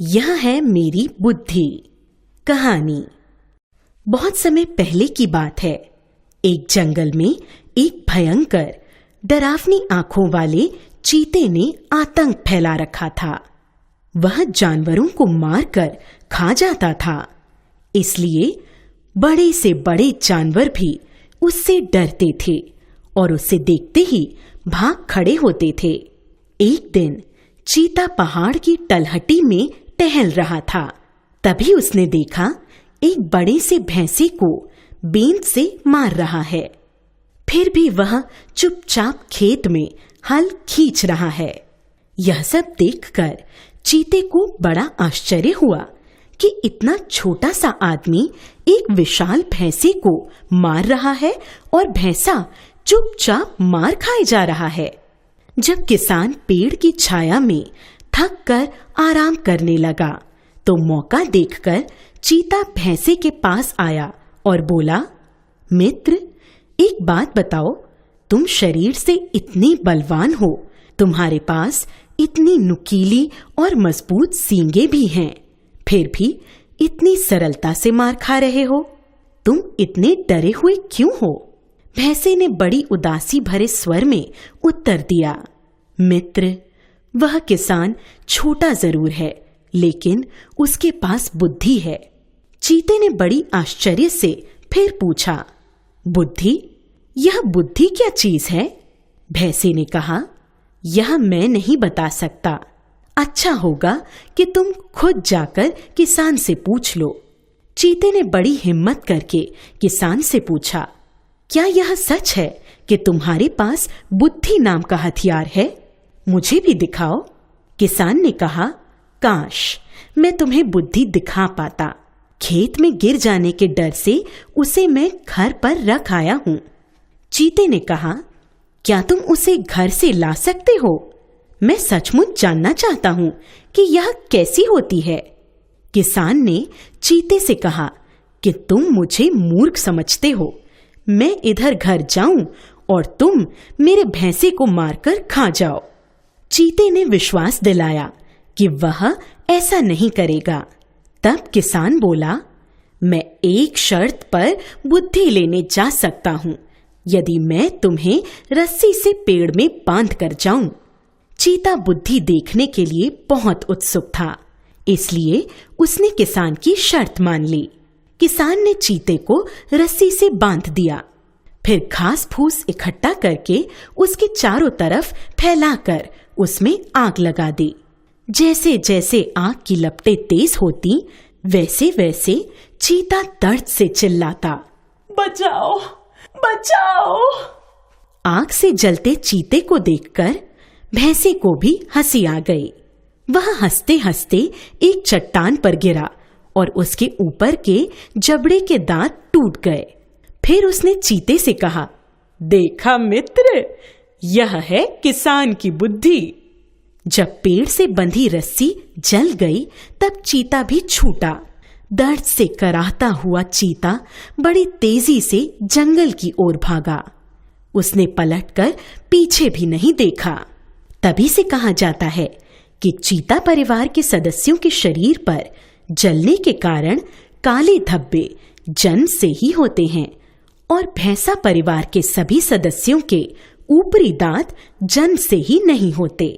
यह है मेरी बुद्धि। कहानी। बहुत समय पहले की बात है। एक जंगल में एक भयंकर डरावनी आंखों वाले चीते ने आतंक फैला रखा था। वह जानवरों को मारकर खा जाता था, इसलिए बड़े से बड़े जानवर भी उससे डरते थे और उसे देखते ही भाग खड़े होते थे। एक दिन चीता पहाड़ की तलहटी में टहल रहा था। तभी उसने देखा एक बड़े से भैंसे को बेंत से मार रहा है। फिर भी वह चुपचाप खेत में हल खींच रहा है। यह सब देखकर चीते को बड़ा आश्चर्य हुआ कि इतना छोटा सा आदमी एक विशाल भैंसे को मार रहा है और भैंसा चुपचाप मार खाए जा रहा है। जब किसान पेड़ की छाया में थक कर आराम करने लगा तो मौका देखकर चीता भैंसे के पास आया और बोला, मित्र, एक बात बताओ, तुम शरीर से इतनी बलवान हो, तुम्हारे पास इतनी नुकीली और मजबूत सींगें भी हैं, फिर भी इतनी सरलता से मार खा रहे हो, तुम इतने डरे हुए क्यों हो? भैंसे ने बड़ी उदासी भरे स्वर में उत्तर दिया, मित्र, वह किसान छोटा जरूर है, लेकिन उसके पास बुद्धि है। चीते ने बड़ी आश्चर्य से फिर पूछा, बुद्धि? यह बुद्धि क्या चीज है? भैंसे ने कहा, यह मैं नहीं बता सकता। अच्छा होगा कि तुम खुद जाकर किसान से पूछ लो। चीते ने बड़ी हिम्मत करके किसान से पूछा, क्या यह सच है कि तुम्हारे पास बुद्धि नाम का हथियार है? मुझे भी दिखाओ। किसान ने कहा, काश मैं तुम्हें बुद्धि दिखा पाता। खेत में गिर जाने के डर से उसे मैं घर पर रख आया हूं। चीते ने कहा, क्या तुम उसे घर से ला सकते हो? मैं सचमुच जानना चाहता हूं कि यह कैसी होती है। किसान ने चीते से कहा कि तुम मुझे मूर्ख समझते हो। मैं इधर घर जाऊं और तुम मेरे भैंसे को मारकर खा जाओ। चीते ने विश्वास दिलाया कि वह ऐसा नहीं करेगा। तब किसान बोला, मैं एक शर्त पर बुद्धि लेने जा सकता हूं, यदि मैं तुम्हें रस्सी से पेड़ में बांध कर जाऊं। चीता बुद्धि देखने के लिए बहुत उत्सुक था, इसलिए उसने किसान की शर्त मान ली। किसान ने चीते को रस्सी से बांध दिया, फिर घास फूस इकट्ठा करके उसके चारों तरफ फैलाकर उसमें आग लगा दी। जैसे जैसे आग की लपटें तेज होती, वैसे वैसे चीता दर्द से चिल्लाता, बचाओ, बचाओ। आग से जलते चीते को देखकर भैंसे को भी हंसी आ गई। वह हंसते हंसते एक चट्टान पर गिरा और उसके ऊपर के जबड़े के दांत टूट गए। फिर उसने चीते से कहा, देखा मित्र, यह है किसान की बुद्धि। जब पेड़ से बंधी रस्सी जल गई तब चीता भी छूटा। दर्द से कराहता हुआ चीता बड़ी तेजी से जंगल की ओर भागा। उसने पलटकर पीछे भी नहीं देखा। तभी से कहा जाता है कि चीता परिवार के सदस्यों के शरीर पर जलने के कारण काले धब्बे जन्म से ही होते हैं और भैंसा परिवार के सभी सदस्यों के ऊपरी दांत जन्म से ही नहीं होते।